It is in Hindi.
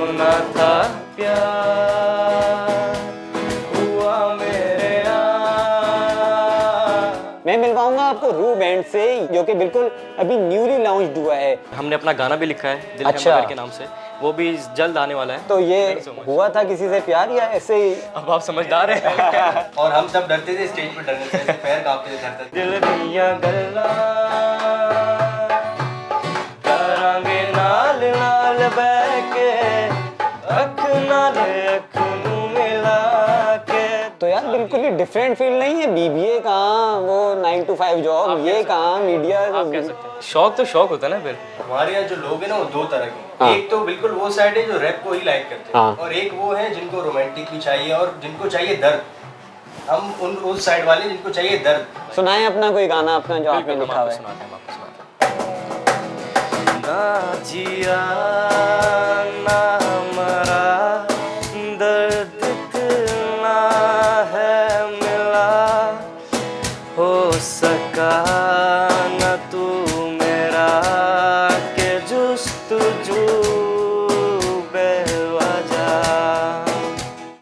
होना था प्यार, हुआ मेरे यहाँ। मैं मिलवाऊंगा आपको रू बैंड से, जो कि बिल्कुल अभी न्यूली लॉन्च हुआ है। हमने अपना गाना भी लिखा है दिल है अच्छा। मगर के नाम से, वो भी जल्द आने वाला है। तो ये हुआ था किसी से प्यार या ऐसे ही? अब आप समझदार हैं। और हम सब डरते थे स्टेज पे, डरने से ऐसे पैर कांपते थे थर-थर। दिल दिया गल्ला करांगे नाल नाल बैके, अख नाल अख नूं मिला के। तो यार बिल्कुल ही डिफरेंट फील्ड नहीं है, बीबीए कहाँ, वो 9 to 5 जॉब, ये कहाँ मीडिया। आप कह सकते हैं शौक तो शौक होता है ना फिर। हमारे यहाँ जो लोग हैं ना वो दो तरह के हाँ। एक तो बिल्कुल वो साइड है जो रैप को ही लाइक करते हैं, हाँ। और एक वो है जिनको रोमांटिक भी चाहिए और जिनको चाहिए दर्द। हम उस साइड वाले जिनको चाहिए दर्द। सुनाए अपना कोई गाना अपना जो आपने बिल्कुल, लिखा हम हुआ आपको है। सुनाते हैं, हम आपको सुनाते हैं। ना जिया ना मरा, दर्द इतना है मिला, हो सका न तू मेरा के जुस्तजू